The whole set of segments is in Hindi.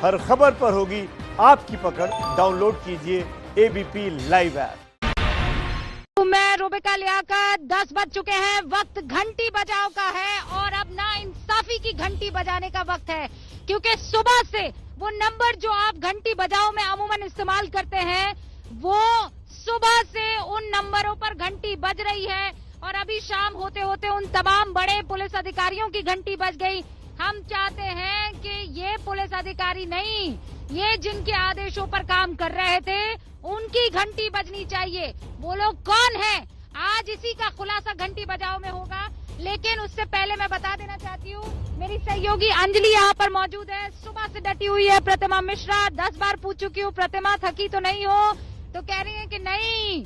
हर खबर पर होगी आपकी पकड़। डाउनलोड कीजिए एबीपी लाइव ऐप। मैं रूबिका लियाकत, 10 बज चुके हैं, वक्त घंटी बजाओ का है और अब ना इंसाफी की घंटी बजाने का वक्त है, क्योंकि सुबह से वो नंबर जो आप घंटी बजाओ में अमूमन इस्तेमाल करते हैं, वो सुबह से उन नंबरों पर घंटी बज रही है और अभी शाम होते होते उन तमाम बड़े पुलिस अधिकारियों की घंटी बज गई। हम चाहते हैं कि ये पुलिस अधिकारी नहीं, ये जिनके आदेशों पर काम कर रहे थे, उनकी घंटी बजनी चाहिए। वो लोग कौन है, आज इसी का खुलासा घंटी बजाओ में होगा। लेकिन उससे पहले मैं बता देना चाहती हूँ, मेरी सहयोगी अंजलि यहाँ पर मौजूद है, सुबह से डटी हुई है। प्रतिमा मिश्रा, 10 बार पूछ चुकी हूँ, प्रतिमा थकी तो नहीं हो? तो कह रही है कि नहीं,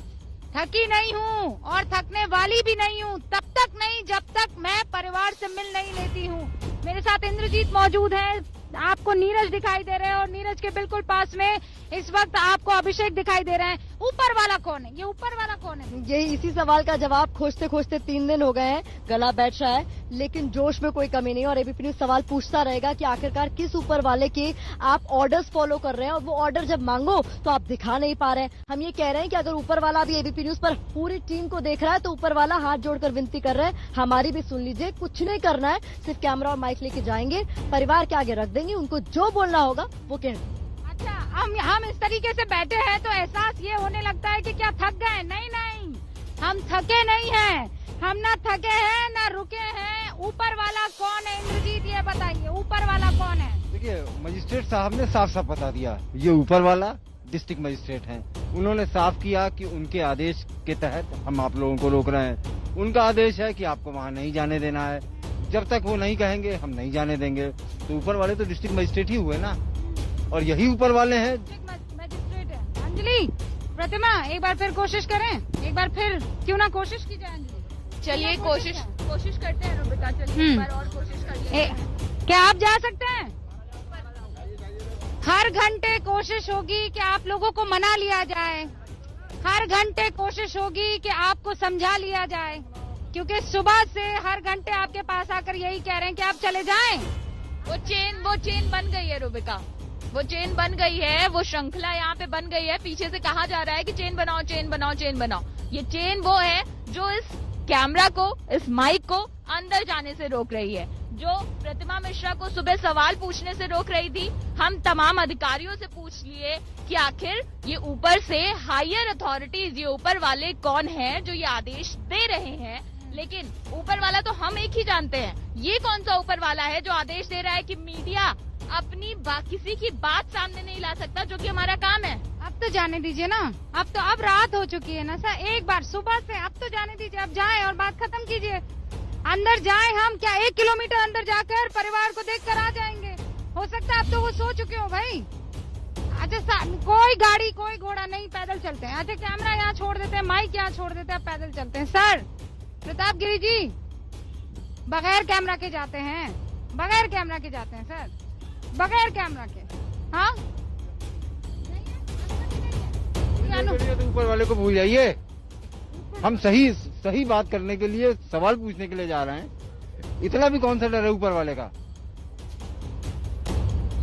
थकी नहीं हूँ और थकने वाली भी नहीं हूँ, तब तक नहीं जब तक मैं परिवार से मिल नहीं लेती हूँ। मेरे साथ इंद्रजीत मौजूद है, आपको नीरज दिखाई दे रहे हैं और नीरज के बिल्कुल पास में इस वक्त आपको अभिषेक दिखाई दे रहे हैं। ऊपर वाला कौन है? ये ऊपर वाला कौन है? यही इसी सवाल का जवाब खोजते खोजते 3 दिन हो गए हैं, गला बैठ रहा है, लेकिन जोश में कोई कमी नहीं। और एबीपी न्यूज सवाल पूछता रहेगा कि आखिरकार किस ऊपर वाले के आप ऑर्डर्स फॉलो कर रहे हैं, और वो ऑर्डर जब मांगो तो आप दिखा नहीं पा रहे हैं। हम ये कह रहे हैं कि अगर ऊपर वाला भी एबीपी न्यूज पर पूरी टीम को देख रहा है तो ऊपर वाला हाथ जोड़कर विनती कर रहे हैं, हमारी भी सुन लीजिए। कुछ नहीं करना है, सिर्फ कैमरा और माइक लेके जाएंगे, परिवार के आगे रख देंगे, उनको जो बोलना होगा वो कहें। अच्छा, हम इस तरीके से बैठे हैं तो एहसास ये होने लगता है कि क्या थक गए? नहीं नहीं, हम थके नहीं हैं, हम ना थके हैं ना रुके हैं। ऊपर वाला कौन है इंद्रजीत, ये बताइए, ऊपर वाला कौन है? देखिए, मजिस्ट्रेट साहब ने साफ साफ बता दिया, ये ऊपर वाला डिस्ट्रिक्ट मजिस्ट्रेट हैं। उन्होंने साफ किया कि उनके आदेश के तहत हम आप लोगों को रोक रहे हैं। उनका आदेश है कि आपको वहाँ नहीं जाने देना है, जब तक वो नहीं कहेंगे हम नहीं जाने देंगे। तो ऊपर वाले तो डिस्ट्रिक्ट मजिस्ट्रेट ही हुए ना, और यही ऊपर वाले हैं। मजिस्ट्रेट है। अंजलि, प्रतिमा, एक बार फिर कोशिश करें, एक बार फिर क्यों ना कोशिश की जाए अंजलि? चलिए कोशिश करते हैं रूबिका, चलिए एक बार और कोशिश करिए। क्या आप जा सकते हैं? हर घंटे कोशिश होगी कि आप लोगों को मना लिया जाए, हर घंटे कोशिश होगी कि आपको समझा लिया जाए, क्योंकि सुबह से हर घंटे आपके पास आकर यही कह रहे हैं कि आप चले जाएं। वो चेन बन गई है रूबिका, वो चेन बन गई है, वो श्रृंखला यहाँ पे बन गई है। पीछे से कहा जा रहा है कि चेन बनाओ, चेन बनाओ, चेन बनाओ। ये चेन वो है जो इस कैमरा को, इस माइक को अंदर जाने से रोक रही है, जो प्रतिमा मिश्रा को सुबह सवाल पूछने से रोक रही थी। हम तमाम अधिकारियों से पूछ लिए कि आखिर ये ऊपर से हायर अथॉरिटीज, ये ऊपर वाले कौन हैं जो ये आदेश दे रहे हैं, लेकिन ऊपर वाला तो हम एक ही जानते हैं। ये कौन सा ऊपर वाला है जो आदेश दे रहा है कि मीडिया अपनी किसी की बात सामने नहीं ला सकता, जो कि हमारा काम है। अब तो जाने दीजिए ना, अब रात हो चुकी है ना सर, एक बार सुबह से, अब तो जाने दीजिए, अब जाएं और बात खत्म कीजिए। अंदर जाएं, हम क्या 1 किलोमीटर अंदर जाकर परिवार को देखकर आ जाएंगे? हो सकता है अब तो वो सो चुके हो भाई। अच्छा, कोई गाड़ी कोई घोड़ा नहीं, पैदल चलते हैं। अच्छा, कैमरा यहाँ छोड़ देते हैं, माइक यहाँ छोड़ देते हैं, पैदल चलते हैं। सर प्रताप गिरी जी, बगैर कैमरा के जाते हैं, बगैर कैमरा के जाते हैं सर, बगैर कैमरा के। हाँ, ऊपर वाले को भूल जाइए, हम सही बात करने के लिए, सवाल पूछने के लिए जा रहे हैं। इतना भी कौन सा डर है ऊपर वाले का?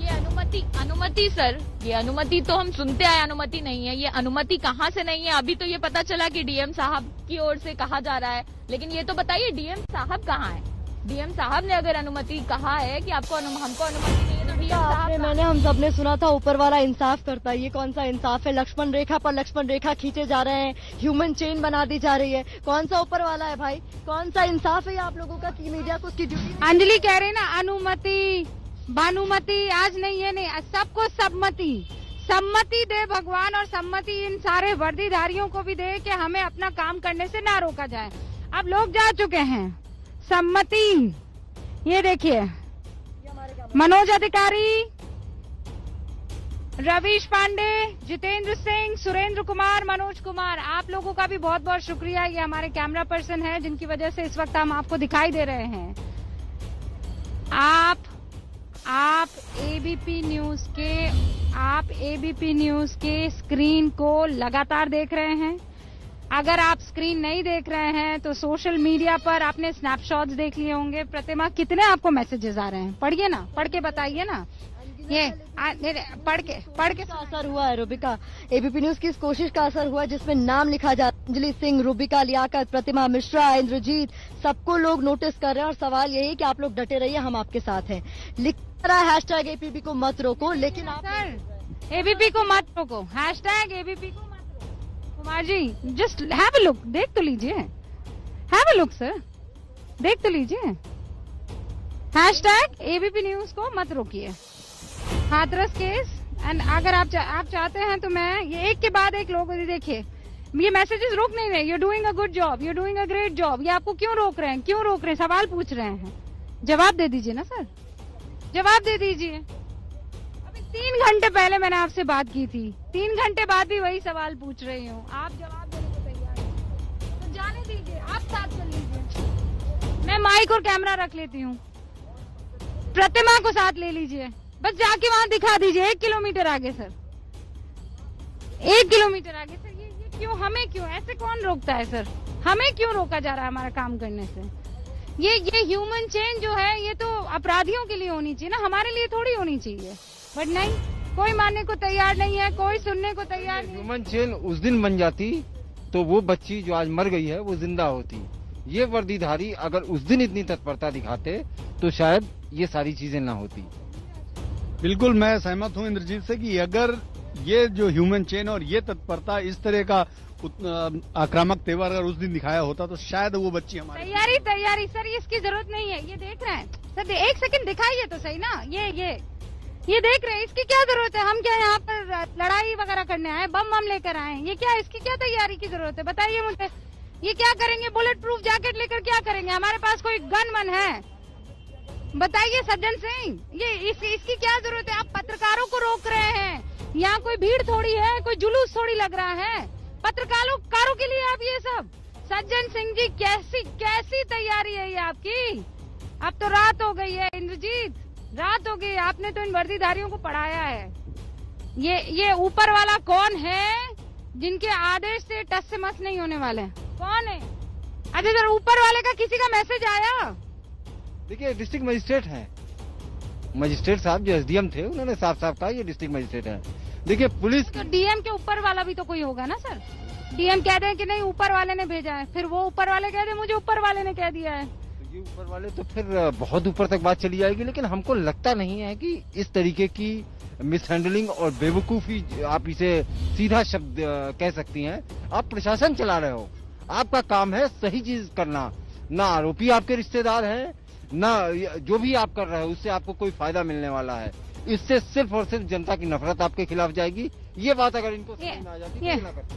ये अनुमति सर, ये अनुमति तो हम सुनते आए, अनुमति नहीं है। ये अनुमति कहाँ से नहीं है? अभी तो ये पता चला कि डीएम साहब की ओर से कहा जा रहा है, लेकिन ये तो बताइए डीएम साहब कहाँ है? डीएम साहब ने अगर अनुमति कहा है कि हमको अनुमति नहीं है, तो डीएम साहब, मैंने हम सबने सुना था ऊपर वाला इंसाफ करता है। ये कौन सा इंसाफ है? लक्ष्मण रेखा पर लक्ष्मण रेखा खींचे जा रहे हैं, ह्यूमन चेन बना दी जा रही है। कौन सा ऊपर वाला है भाई? कौन सा इंसाफ है आप लोगों का कि मीडिया को उसकी ड्यूटी? अंजलि कह रही ना, अनुमति भानुमति, आज नहीं है, नहीं, सबको सम्मति दे भगवान, और सम्मति इन सारे वर्दीधारियों को भी दे कि हमें अपना काम करने से ना रोका जाए। अब लोग जा चुके हैं, सम्मति। ये देखिए, मनोज अधिकारी, रवीश पांडे, जितेंद्र सिंह, सुरेंद्र कुमार, मनोज कुमार, आप लोगों का भी बहुत बहुत शुक्रिया। ये हमारे कैमरा पर्सन है जिनकी वजह से इस वक्त हम आपको दिखाई दे रहे हैं। आप एबीपी न्यूज के स्क्रीन को लगातार देख रहे हैं। अगर आप स्क्रीन नहीं देख रहे हैं तो सोशल मीडिया पर आपने स्नैपशॉट्स देख लिए होंगे। प्रतिमा, कितने आपको मैसेजेस आ रहे हैं? पढ़िए ना, पढ़ के बताइए ना। ये पढ़ के का असर हुआ है रूबिका। एबीपी न्यूज की इस कोशिश का असर हुआ जिसमें नाम लिखा जा अंजलि सिंह, रूबिका लियाकत, प्रतिमा मिश्रा, इंद्रजीत, सबको लोग नोटिस कर रहे हैं और सवाल यही कि आप लोग डटे रहिए, हम आपके साथ हैं। लिख रहा है हैशटैग एबीपी को मत रोको, लेकिन आप सर एबीपी को मत रोको, हैशटैग एबीपी को मत रोको। Kumar ji just have a look, देख तो लीजिए, हैव अ लुक सर, देख तो लीजिए। हैशटैग एबीपी न्यूज को मत रोकिए, हाथरस केस। एंड अगर आप चाहते हैं तो मैं ये एक के बाद एक लोगों को देखिए, ये मैसेजेस रोक नहीं रहे। You doing a good job, you doing a great job. ये आपको क्यों रोक रहे हैं, क्यों रोक रहे हैं? सवाल पूछ रहे हैं, जवाब दे दीजिए ना सर, जवाब दे दीजिए। अभी 3 घंटे पहले मैंने आपसे बात की थी, 3 घंटे बाद भी वही सवाल पूछ रही हूँ, आप जवाब देने को तैयार हैं। तो जाने दीजिए, आप साथ चल लीजिए, मैं माइक और कैमरा रख लेती हूँ। प्रतिमा को साथ ले लीजिए, बस जाके वहां दिखा दीजिए 1 किलोमीटर आगे सर, 1 किलोमीटर आगे सर। ये क्यों, हमें क्यों, ऐसे कौन रोकता है सर? हमें क्यों रोका जा रहा है हमारा काम करने से? ये ह्यूमन चेन जो है ये तो अपराधियों के लिए होनी चाहिए ना, हमारे लिए थोड़ी होनी चाहिए। बट नहीं, कोई मानने को तैयार नहीं है, कोई सुनने को तैयार नहीं। ह्यूमन चेन उस दिन बन जाती तो वो बच्ची जो आज मर गई है वो जिंदा होती। ये वर्दीधारी अगर उस दिन इतनी तत्परता दिखाते तो शायद ये सारी चीजें ना होती। बिल्कुल मैं सहमत हूं इंद्रजीत से कि अगर ये जो ह्यूमन चेन और ये तत्परता इस तरह का आक्रामक तेवर अगर उस दिन दिखाया होता तो शायद वो बच्ची हमारी तैयारी सर, इसकी जरूरत नहीं है। ये देख रहे हैं सर, 1 सेकंड दिखाइए तो सही ना। ये देख रहे हैं, इसकी क्या जरूरत है? हम क्या यहाँ पर लड़ाई वगैरह करने आए, बम लेकर आए? ये क्या, इसकी क्या तैयारी की जरूरत है? बताइए मुझे, ये क्या करेंगे? बुलेट प्रूफ जैकेट लेकर क्या करेंगे? हमारे पास कोई गन मन है? बताइए सज्जन सिंह, ये इसकी क्या जरूरत है? आप पत्रकारों को रोक रहे हैं, यहाँ कोई भीड़ थोड़ी है, कोई जुलूस थोड़ी लग रहा है, पत्रकारों के लिए आप ये सब। सज्जन सिंह जी कैसी तैयारी है ये आपकी? अब तो रात हो गई है इंद्रजीत, रात हो गई। आपने तो इन वर्दीधारियों को पढ़ाया है। ये ऊपर वाला कौन है जिनके आदेश से टस से मस नहीं होने वाले? कौन है? अच्छा सर, ऊपर वाले का किसी का मैसेज आया? देखिए डिस्ट्रिक्ट मजिस्ट्रेट हैं, मजिस्ट्रेट साहब जो एसडीएम थे उन्होंने साफ साफ कहा ये डिस्ट्रिक्ट मजिस्ट्रेट हैं। देखिए पुलिस तो डीएम के ऊपर वाला भी तो कोई होगा ना सर? डीएम कह दे कि नहीं ऊपर वाले ने भेजा है, फिर वो ऊपर वाले कह दे मुझे ऊपर वाले ने कह दिया है। ये ऊपर वाले तो फिर बहुत ऊपर तक बात चली जाएगी, लेकिन हमको लगता नहीं है कि इस तरीके की मिसहैंडलिंग और बेवकूफी, आप इसे सीधा शब्द कह सकती हैं। आप प्रशासन चला रहे हो, आपका काम है सही चीज करना। ना आरोपी आपके रिश्तेदार हैं, ना जो भी आप कर रहे हो उससे आपको कोई फायदा मिलने वाला है। इससे सिर्फ और सिर्फ जनता की नफरत आपके खिलाफ जाएगी। ये बात अगर इनको समझ में आ जाती तो ना करते।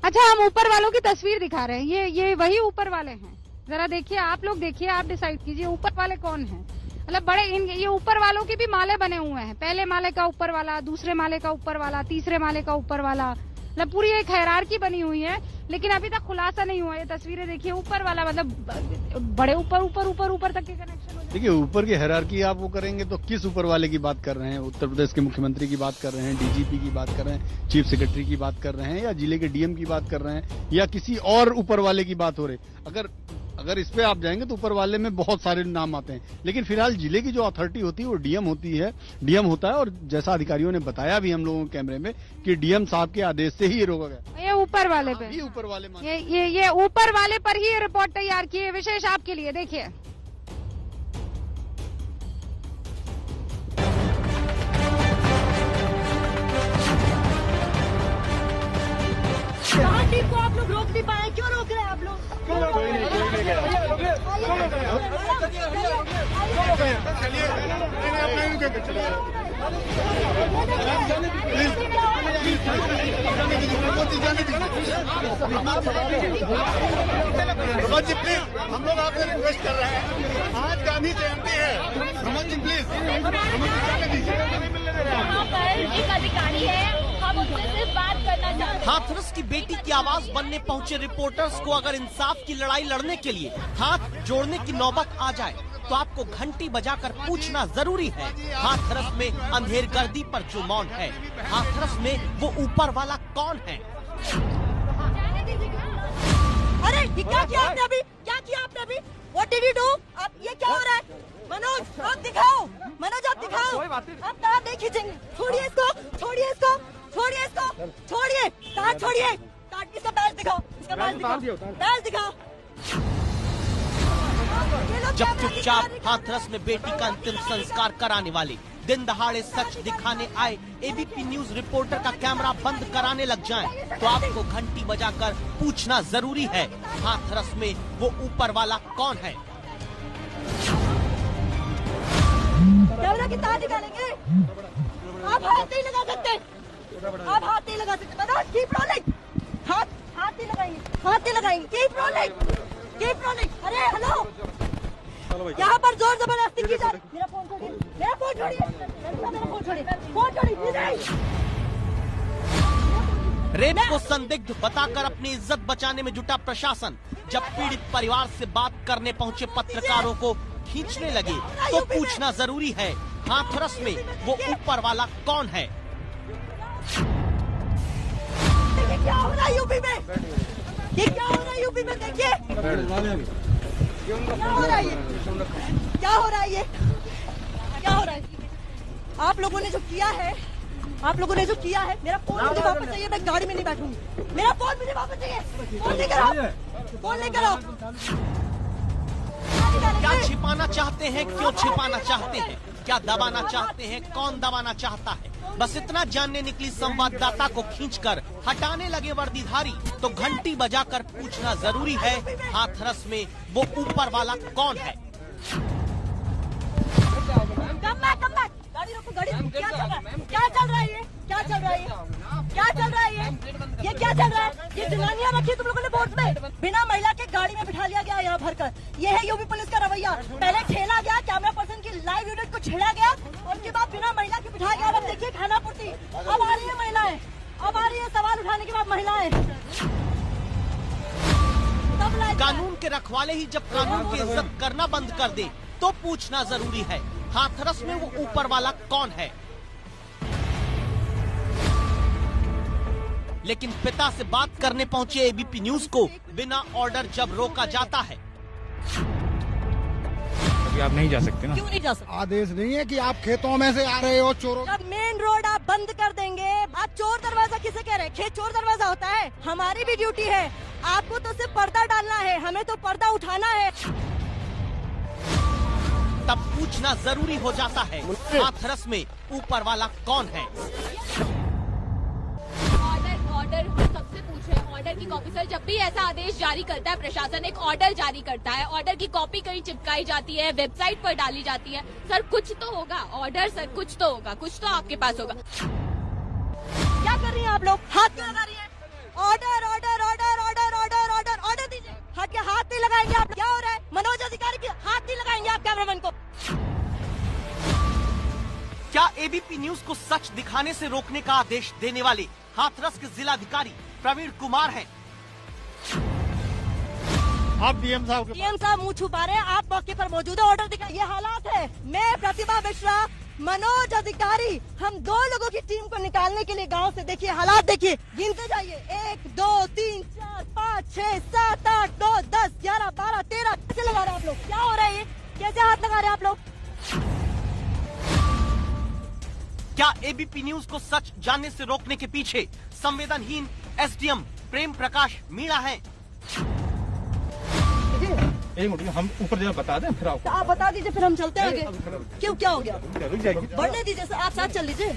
अच्छा, हम ऊपर वालों की तस्वीर दिखा रहे हैं, ये वही ऊपर वाले हैं। जरा देखिए, आप लोग देखिए, आप डिसाइड कीजिए ऊपर वाले कौन हैं। मतलब बड़े ये ऊपर वालों के भी माले बने हुए हैं, पहले माले का ऊपर वाला, दूसरे माले का ऊपर वाला, तीसरे माले का ऊपर वाला, मतलब पूरी एक हायरार्की बनी हुई है। लेकिन अभी तक खुलासा नहीं हुआ। ये तस्वीरें देखिए, ऊपर वाला मतलब बड़े ऊपर तक के कनेक्शन। देखिए ऊपर की हायरार्की आप वो करेंगे तो किस ऊपर वाले की बात कर रहे हैं? उत्तर प्रदेश के मुख्यमंत्री की बात कर रहे हैं, डीजीपी की बात कर रहे हैं, चीफ सेक्रेटरी की बात कर रहे हैं, या जिले के डीएम की बात कर रहे हैं, या किसी और ऊपर वाले की बात हो रही? अगर इस पे आप जाएंगे तो ऊपर वाले में बहुत सारे नाम आते हैं, लेकिन फिलहाल जिले की जो अथॉरिटी होती है वो डीएम होता है। और जैसा अधिकारियों ने बताया भी हम लोगों के कैमरे में कि डीएम साहब के आदेश से ही ये रोका गया। ये ऊपर वाले पे, ये ऊपर वाले ये ऊपर वाले पर ही रिपोर्ट तैयार की है विशेष आपके लिए। देखिए टीम को आप लोग रोक नहीं पाए, क्यों रोक रहे हैं आप लोग? जी प्लीज, हम लोग आपसे रिक्वेस्ट कर रहे हैं, आज गांधी जयंती है, समझ जी प्लीज, यहाँ पर एक अधिकारी है, हम उससे सिर्फ बात करना चाहते हैं। हाथरस की बेटी की आवाज बनने पहुंचे रिपोर्टर्स को अगर इंसाफ की लड़ाई लड़ने के लिए हाथ जोड़ने की नौबत आ जाए तो आपको घंटी बजाकर पूछना जरूरी है, हाथरस में अंधेरगर्दी पर जो मौन है, हाथरस में वो ऊपर वाला कौन है? अरे क्या किया आपने अभी? What did you do? आप ये क्या हो रहा है? मनोज आप दिखाओ, मनोज आप दिखाओ, आप तार नहीं खींचेंगे, छोड़िए इसको, छोड़िए इसको, छोड़िए इसको, छोड़िए, तार छोड़िए, तार इसका बैल दिखाओ, इसका बैल दिखाओ, बैल दिखाओ। जब चुपचाप हाथरस में बेटी का अंतिम संस्कार कराने वाले दिन दहाड़े सच दिखाने आए एबीपी न्यूज रिपोर्टर का कैमरा बंद कराने लग जाएं, तो आपको घंटी बजाकर पूछना जरूरी है, हाथरस में वो ऊपर वाला कौन है। कैमरा की तार निकालेंगे, आप हाथ नहीं लगा सकते, आप हाथ नहीं लगा सकते, मनोज कीप रोलिंग, हाथ नहीं लगाएंगे, हाथ नहीं लगाएंगे, कीप रोलिंग, कीप रोलिंग। अरे हेलो, यहाँ पर जोर जबरदस्ती की जा रही। मेरा फोन छोड़िए, मेरा फोन छोड़िए, मेरा फोन छोड़िए, फोन छोड़िए। रेप को संदिग्ध बताकर अपनी इज्जत बचाने में जुटा प्रशासन, जब पीड़ित परिवार से बात करने पहुंचे पत्रकारों को खींचने लगे, तो पूछना जरूरी है, हाथरस में वो ऊपर वाला कौन है। क्या हो रहा है यूपी में, ये क्या हो रहा है यूपी में, देखिए क्या हो रहा है, क्या हो रहा है, ये क्या हो रहा है। आप लोगों ने जो किया है, आप लोगों ने जो किया है, मेरा फोन मुझे वापस चाहिए, मैं गाड़ी में नहीं बैठूंगी, मेरा फोन मुझे वापस चाहिए, फोन लेकर आओ, फोन लेकर आओ। क्या छिपाना चाहते हैं, क्यों छिपाना चाहते हैं, क्या दबाना चाहते हैं, कौन दबाना चाहता है, बस इतना जानने निकली संवाददाता को खींचकर हटाने लगे वर्दीधारी, तो घंटी बजाकर पूछना जरूरी है, हाथरस में वो ऊपर वाला कौन है। कम बैक, गाड़ी रोको, गाड़ी रोको, क्या चल रहा है, क्या चल रहा है, ये क्या चल रहा है, क्या चल रहा है, ये क्या चल रहा है, ये जनानियां रखी तुम लोगों ने बोर्ड में, बिना महिला के गाड़ी में बिठा लिया गया यहाँ भरकर, ये है यूपी पुलिस का रवैया। पहले ठेला गया, कैमरा पर्सन की लाइव यूनिट को छेड़ा गया, और उसके बाद बिना महिला के बिठाया गया। अब देखिए खाना पूर्ति, अब आ रही है महिलाएं, अब आ रही है सवाल उठाने के बाद महिलाएं। कानून के रखवाले ही जब कानून की इज्जत करना बंद कर दे, तो पूछना जरूरी है, हाथरस में वो ऊपर वाला कौन है। लेकिन पिता से बात करने पहुंचे एबीपी न्यूज को बिना ऑर्डर जब रोका जाता है, अभी आप नहीं जा सकते ना। क्यों नहीं जा सकते? आदेश नहीं है कि आप खेतों में से आ रहे हो चोरों। जब मेन रोड आप बंद कर देंगे, आप चोर दरवाजा किसे कह रहे हैं, खेत चोर दरवाजा होता है, हमारी भी ड्यूटी है, आपको तो सिर्फ पर्दा डालना है, हमें तो पर्दा उठाना है। तब पूछना जरूरी हो जाता है, हाथरस में ऊपर वाला कौन है। ऑर्डर सबसे पूछ रहे हैं, ऑर्डर की कॉपी। सर जब भी ऐसा आदेश जारी करता है प्रशासन, एक ऑर्डर जारी करता है, ऑर्डर की कॉपी कहीं चिपकाई जाती है, वेबसाइट पर डाली जाती है, सर कुछ तो होगा ऑर्डर, सर कुछ तो होगा, कुछ तो आपके पास होगा। क्या कर रही हैं आप लोग, हाथ क्यों लगा रही हैं? Order order order order order order order दीजिए, हाथ नहीं लगाएंगे आप। क्या हो रहा है, मनोज अधिकारी की हाथ नहीं लगाएंगे आप कैमरामैन को। क्या एबीपी न्यूज को सच दिखाने से रोकने का आदेश देने वाले हाथरस के जिलाधिकारी प्रवीण कुमार हैं? आप डीएम साहब मुंह छुपा रहे हैं, आप मौके पर मौजूद है, ऑर्डर दिखा। ये हालात है, मैं प्रतिभा मिश्रा, मनोज अधिकारी, हम 2 लोगों की टीम को निकालने के लिए गांव से, देखिए हालात देखिए, गिनते जाइए, 1 2 3 4 5 6 7 8 9 10 11 12 13। कैसे लगा रहे हैं आप लोग, क्या हो रहा है, ये कैसे हाथ लगा रहे हैं आप लोग? क्या एबीपी न्यूज को सच जानने से रोकने के पीछे संवेदनहीन एसडीएम प्रेम प्रकाश मीणा है? हम ऊपर जरा बता दें, फिर तो आप बता दीजिए, फिर हम चलते हैं आगे। क्यों, क्या हो गया, बढ़ने दीजिए, आप साथ चल लीजिए।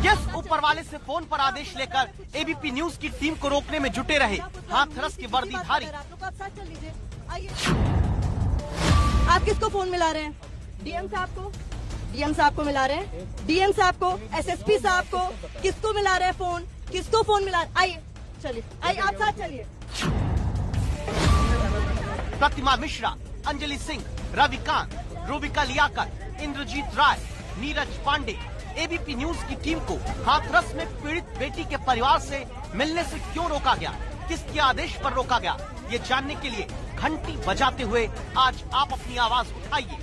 किस ऊपर वाले से फोन पर आदेश लेकर एबीपी न्यूज की टीम को रोकने में जुटे रहे हाथरस के वर्दीधारी? आप साथ चल लीजिए, आइए। आप किसको फोन मिला रहे हैं, डीएम साहब को, डीएम साहब को मिला रहे हैं, डीएम साहब को, एसएसपी साहब को, किसको मिला रहे हैं फोन, किसको फोन मिला? आइए चलिए, आइए आप साथ चलिए। प्रतिमा मिश्रा, अंजलि सिंह, रविकांत, रूबिका लियाकत, इंद्रजीत राय, नीरज पांडे, एबीपी न्यूज की टीम को हाथरस में पीड़ित बेटी के परिवार से मिलने से क्यों रोका गया, किसके आदेश पर रोका गया, ये जानने के लिए घंटी बजाते हुए आज आप अपनी आवाज उठाइए।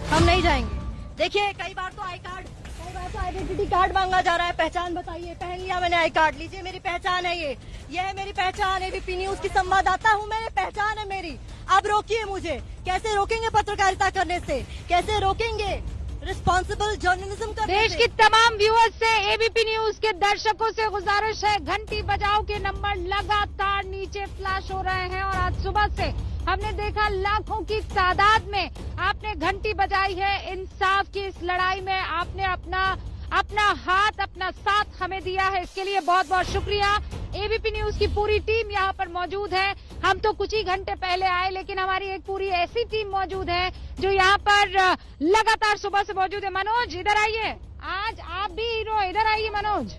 हम नहीं जाएंगे। देखिए कई बार तो आई कार्ड, कई आइडेंटिटी कार्ड मांगा जा रहा है, पहचान बताइए। पहन लिया मैंने आई कार्ड, लीजिए मेरी पहचान है, ये है मेरी पहचान। एबीपी न्यूज की संवाददाता हूँ मैं, पहचान है मेरी। आप रोकिए मुझे। कैसे रोकेंगे पत्रकारिता करने से? कैसे रोकेंगे रिस्पॉन्सिबल जर्नलिज्म करने देश से? की तमाम व्यूअर्स से, एबीपी न्यूज के दर्शकों से गुजारिश है, घंटी बजाओ के नंबर लगातार नीचे फ्लैश हो रहे हैं और आज सुबह से हमने देखा लाखों की तादाद में आपने घंटी बजाई है। इंसाफ की इस लड़ाई में आपने अपना हाथ, अपना साथ हमें दिया है, इसके लिए बहुत बहुत शुक्रिया। एबीपी न्यूज की पूरी टीम यहाँ पर मौजूद है। हम तो कुछ ही घंटे पहले आए, लेकिन हमारी एक पूरी ऐसी टीम मौजूद है जो यहाँ पर लगातार सुबह से मौजूद है। मनोज इधर आइए, आज आप भी हीरो, इधर आइए मनोज,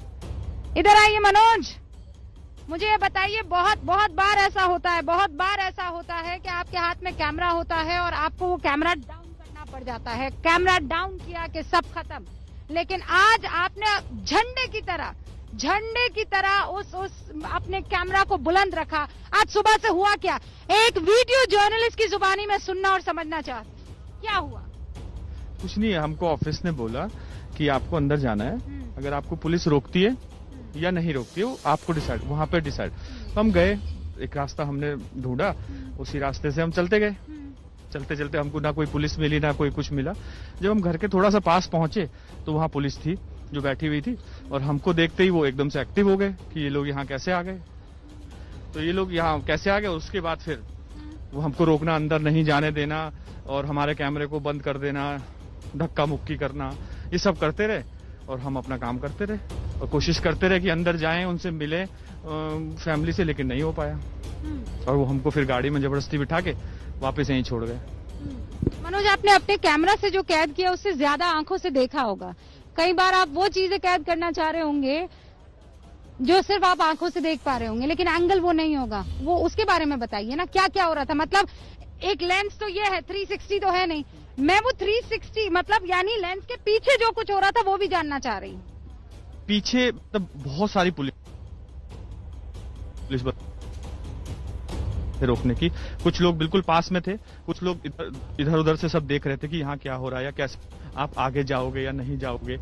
इधर आइए मनोज। मुझे ये बताइए, बहुत बार ऐसा होता है कि आपके हाथ में कैमरा होता है और आपको वो कैमरा डाउन करना पड़ जाता है। कैमरा डाउन किया कि सब खत्म, लेकिन आज आपने झंडे की तरह उस अपने कैमरा को बुलंद रखा। आज सुबह से हुआ क्या, एक वीडियो जर्नलिस्ट की जुबानी में सुनना और समझना चाहती, क्या हुआ? कुछ नहीं है, हमको ऑफिस ने बोला कि आपको अंदर जाना है, अगर आपको पुलिस रोकती है या नहीं रोकती है वो आपको वहाँ पे डिसाइड। तो हम गए, एक रास्ता हमने ढूंढा, उसी रास्ते से हम चलते गए। चलते चलते हमको ना कोई पुलिस मिली ना कोई कुछ मिला। जब हम घर के थोड़ा सा पास पहुंचे तो वहाँ पुलिस थी जो बैठी हुई थी, और हमको देखते ही वो एकदम से एक्टिव हो गए कि ये लोग यहाँ कैसे आ गए। तो ये लोग यहाँ कैसे आ गए, उसके बाद फिर वो हमको रोकना, अंदर नहीं जाने देना और हमारे कैमरे को बंद कर देना, धक्का मुक्की करना, ये सब करते रहे और हम अपना काम करते रहे और कोशिश करते रहे कि अंदर जाएं, उनसे मिले फैमिली से, लेकिन नहीं हो पाया। और वो हमको फिर गाड़ी में जबरदस्ती बिठा के वापस यहीं छोड़ गए। मनोज, आपने अपने कैमरा से जो कैद किया उससे ज्यादा आंखों से देखा होगा। कई बार आप वो चीजें कैद करना चाह रहे होंगे जो सिर्फ आप आंखों से देख पा रहे होंगे, लेकिन एंगल वो नहीं होगा। वो उसके बारे में बताइए ना, क्या क्या हो रहा था। मतलब एक लेंस तो ये है, 360 तो है नहीं। मैं वो 360 मतलब यानी लेंस के पीछे जो कुछ हो रहा था वो भी जानना चाह रही हूँ। पीछे मतलब बहुत सारी पुलिस रोकने की, कुछ लोग बिल्कुल पास में थे, कुछ लोग इधर उधर से सब देख रहे थे कि यहाँ क्या हो रहा है या कैसे आप आगे जाओगे या नहीं जाओगे,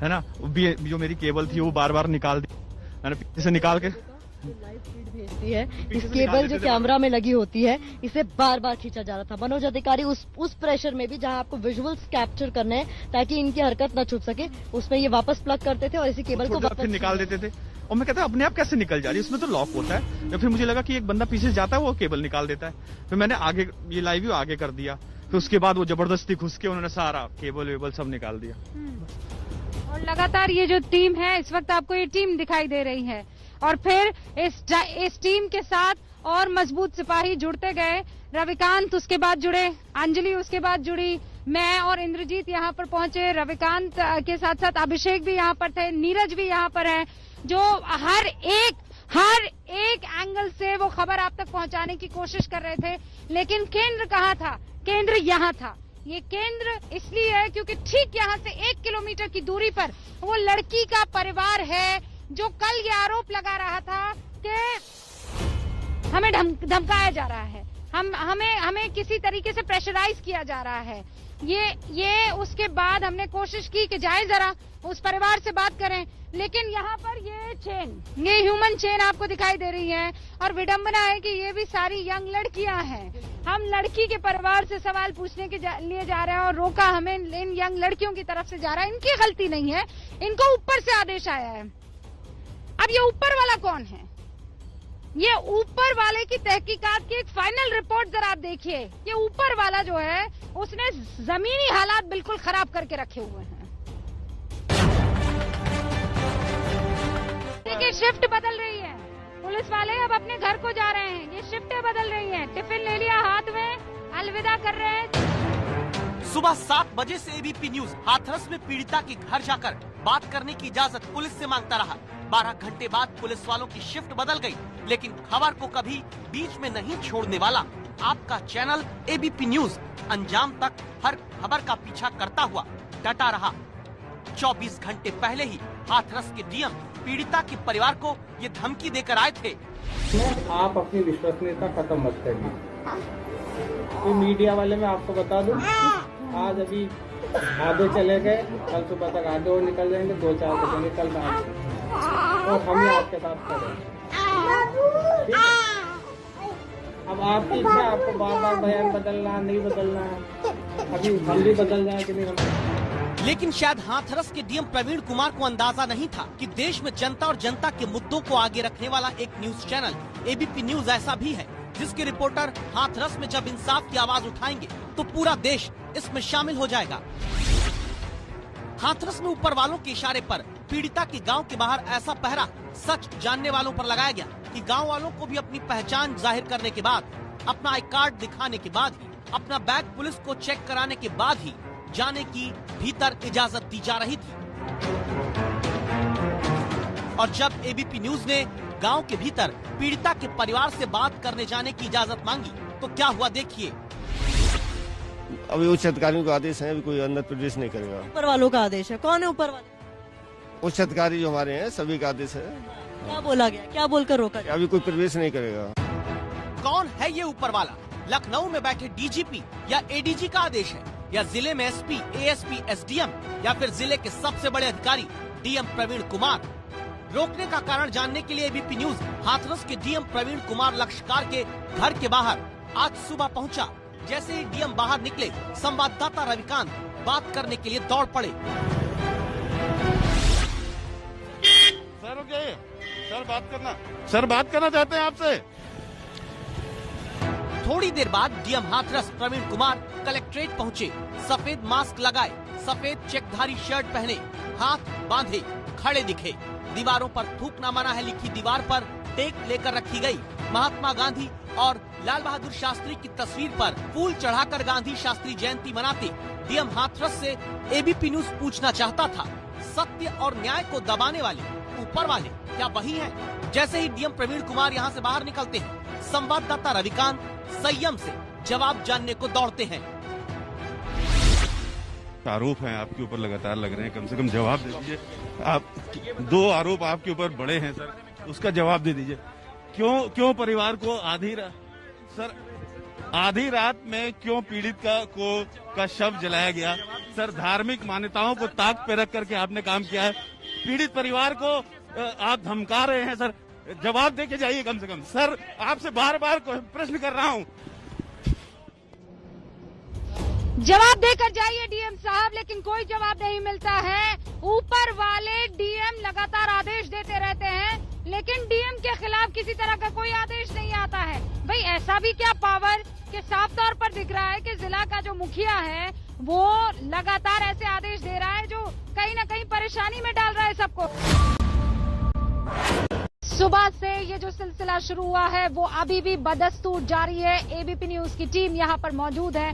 है ना। जो मेरी केबल थी वो बार बार निकाल दी, मैंने पीछे से निकाल के लाइव फीड भेजती है। इस केबल जो कैमरा में लगी होती है, इसे बार बार खींचा जा रहा था। मनोज अधिकारी उस प्रेशर में भी जहां आपको विजुअल्स कैप्चर करने हैं ताकि इनकी हरकत न छुप सके, उसमें ये वापस प्लग करते थे और इसी केबल को वापस निकाल देते थे। और मैं कहता अपने आप कैसे निकल जा रही है, उसमें तो लॉक होता है। या फिर मुझे लगा कि एक बंदा पीछे जाता है वो केबल निकाल देता है, फिर मैंने आगे ये लाइव व्यू आगे कर दिया, फिर उसके बाद वो जबरदस्ती घुस के उन्होंने सारा केबल वेबल सब निकाल दिया। और लगातार ये जो टीम है, इस वक्त आपको ये टीम दिखाई दे रही है, और फिर इस टीम के साथ और मजबूत सिपाही जुड़ते गए। रविकांत उसके बाद जुड़े, अंजलि उसके बाद जुड़ी, मैं और इंद्रजीत यहाँ पर पहुंचे। रविकांत के साथ साथ अभिषेक भी यहाँ पर थे, नीरज भी यहाँ पर है, जो हर एक एंगल से वो खबर आप तक पहुंचाने की कोशिश कर रहे थे। लेकिन केंद्र कहाँ था? केंद्र यहाँ था। ये केंद्र इसलिए है क्योंकि ठीक यहाँ से 1 किलोमीटर की दूरी पर वो लड़की का परिवार है जो कल ये आरोप लगा रहा था कि हमें धमकाया जा रहा है, हमें किसी तरीके से प्रेशराइज किया जा रहा है। ये उसके बाद हमने कोशिश की कि जाए जरा उस परिवार से बात करें, लेकिन यहाँ पर ये ह्यूमन चेन आपको दिखाई दे रही है। और विडंबना है कि ये भी सारी यंग लड़कियां हैं। हम लड़की के परिवार से सवाल पूछने के लिए जा रहे हैं और रोका हमें इन यंग लड़कियों की तरफ से जा रहा है। इनकी गलती नहीं है, इनको ऊपर से आदेश आया है। अब ये ऊपर वाला कौन है? ये ऊपर वाले की तहकीकात की एक फाइनल रिपोर्ट जरा आप देखिए। ये ऊपर वाला जो है उसने जमीनी हालात बिल्कुल खराब करके रखे हुए हैं। देखिए शिफ्ट बदल रही है, पुलिस वाले अब अपने घर को जा रहे हैं, ये शिफ्टें बदल रही हैं। टिफिन ले लिया हाथ में, अलविदा कर रहे हैं। सुबह 7 बजे से एबीपी न्यूज हाथरस में पीड़िता के घर जाकर बात करने की इजाजत पुलिस से मांगता रहा। 12 घंटे बाद पुलिस वालों की शिफ्ट बदल गई, लेकिन खबर को कभी बीच में नहीं छोड़ने वाला आपका चैनल एबीपी न्यूज अंजाम तक हर खबर का पीछा करता हुआ डटा रहा। 24 घंटे पहले ही हाथरस के डीएम पीड़िता के परिवार को ये धमकी देकर आए थे। आप अपनी विश्वसनीयता खत्म मत करिए। तो मीडिया वाले मैं आपको बता दूं, आज अभी आधे चले गए, कल सुबह तक आधे और निकल जाएंगे, 2-4 बजेंगे कल रात और हम ही आपके साथ खड़े। अब आपकी इच्छा, आपको बार बार बयान बदलना नहीं बदलना, अभी हम भी बदल जाए कि नहीं हम। लेकिन शायद हाथरस के डीएम प्रवीण कुमार को अंदाजा नहीं था कि देश में जनता और जनता के मुद्दों को आगे रखने वाला एक न्यूज चैनल एबीपी न्यूज ऐसा भी है जिसके रिपोर्टर हाथरस में जब इंसाफ की आवाज उठाएंगे तो पूरा देश इसमें शामिल हो जाएगा। हाथरस में ऊपर वालों के इशारे पर पीड़िता के गांव के बाहर ऐसा पहरा सच जानने वालों पर लगाया गया कि गांव वालों को भी अपनी पहचान जाहिर करने के बाद, अपना आई कार्ड दिखाने के बाद ही, अपना बैग पुलिस को चेक कराने के बाद ही जाने की भीतर इजाजत दी जा रही थी। और जब एबीपी न्यूज ने गांव के भीतर पीड़िता के परिवार से बात करने जाने की इजाजत मांगी तो क्या हुआ देखिए। अभी उच्च अधिकारियों का आदेश है, अभी कोई अंदर प्रवेश नहीं करेगा। ऊपर वालों का आदेश है? कौन है ऊपर वाले? उच्च अधिकारी जो हमारे हैं सभी का आदेश है। क्या बोला गया, क्या बोलकर रोका? अभी कोई प्रवेश नहीं करेगा। कौन है ये ऊपर वाला? लखनऊ में बैठे डीजीपी या एडीजी का आदेश है, या जिले में एसपी, एएसपी, एसडीएम, या फिर जिले के सबसे बड़े अधिकारी डीएम प्रवीण कुमार? रोकने का कारण जानने के लिए एबीपी न्यूज हाथरस के डीएम प्रवीण कुमार लक्षकार के घर के बाहर आज सुबह पहुंचा। जैसे ही डीएम बाहर निकले, संवाददाता रविकांत बात करने के लिए दौड़ पड़े। सर बात करना चाहते हैं आपसे। थोड़ी देर बाद डीएम हाथरस प्रवीण कुमार कलेक्ट्रेट पहुंचे। सफेद मास्क लगाए, सफेद चेकधारी शर्ट पहने, हाथ बांधे खड़े दिखे। दीवारों पर थूकना मना है लिखी दीवार पर टेक लेकर रखी गई। महात्मा गांधी और लाल बहादुर शास्त्री की तस्वीर पर फूल चढ़ाकर गांधी शास्त्री जयंती मनाते डीएम हाथरस से एबीपी न्यूज पूछना चाहता था, सत्य और न्याय को दबाने वाले ऊपर वाले क्या वही हैं? जैसे ही डीएम प्रवीण कुमार यहाँ से बाहर निकलते हैं, संवाददाता रविकांत संयम से जवाब जानने को दौड़ते हैं। आरोप हैं आपके ऊपर लगातार लग रहे हैं, कम से कम जवाब दे दीजिए। आप 2 आरोप आपके ऊपर बड़े हैं सर, उसका जवाब दे दीजिए। क्यों परिवार को आधी रात में क्यों पीड़ित का शव जलाया गया? सर धार्मिक मान्यताओं को ताक पे रख करके आपने काम किया है। पीड़ित परिवार को आप धमका रहे हैं सर, जवाब दे के जाइए कम से कम। सर आपसे बार बार प्रश्न कर रहा हूँ, जवाब देकर जाइए डीएम साहब, लेकिन कोई जवाब नहीं मिलता है। ऊपर वाले डीएम लगातार आदेश देते रहते हैं, लेकिन डीएम के खिलाफ किसी तरह का कोई आदेश नहीं आता है। भाई ऐसा भी क्या पावर के साफ तौर पर दिख रहा है कि जिला का जो मुखिया है वो लगातार ऐसे आदेश दे रहा है जो कहीं न कहीं परेशानी में डाल रहा है सबको। सुबह से ये जो सिलसिला शुरू हुआ है वो अभी भी बदस्तूर जारी है। एबीपी न्यूज की टीम यहाँ पर मौजूद है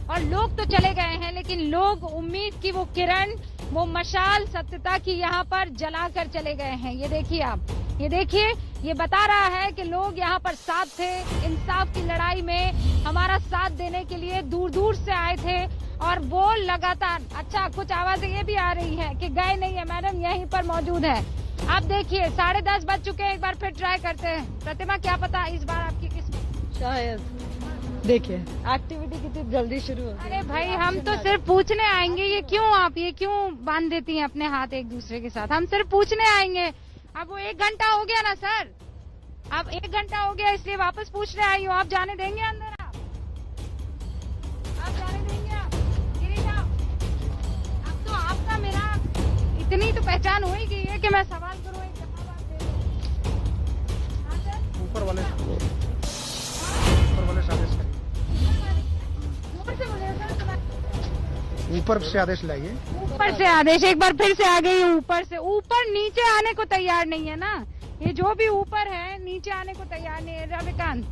और लोग तो चले गए हैं, लेकिन लोग उम्मीद की वो किरण, वो मशाल सत्यता की यहाँ पर जलाकर चले गए हैं। ये देखिए आप, ये देखिए, ये बता रहा है कि लोग यहाँ पर साथ थे, इंसाफ की लड़ाई में हमारा साथ देने के लिए दूर दूर से आए थे और वो लगातार। अच्छा, कुछ आवाजें ये भी आ रही है कि गए नहीं है मैडम, यहीं पर मौजूद है। आप देखिए 10:30 बज चुके हैं, एक बार फिर ट्राई करते हैं। प्रतिमा, क्या पता इस बार आपकी किस्मत। शायद देखिए एक्टिविटी कितनी जल्दी शुरू हो। अरे भाई हम तो सिर्फ पूछने आएंगे, ये क्यों बांध देती हैं अपने हाथ एक दूसरे के साथ? हम सिर्फ पूछने आएंगे। अब वो 1 घंटा हो गया ना सर, अब 1 घंटा हो गया, इसलिए वापस पूछने आई हूँ। आप जाने देंगे अंदर? आप जाने देंगे? गिरीश, अब तो आपका मेरा इतनी तो पहचान हो ही गई है कि मैं सवाल करूँ, एक जवाब आप दे दो। ऊपर वाले ऊपर से आदेश लाइए। ऊपर से आदेश, एक बार फिर से आ गई। ऊपर से ऊपर नीचे आने को तैयार नहीं है ना, ये जो भी ऊपर है नीचे आने को तैयार नहीं है। रविकांत,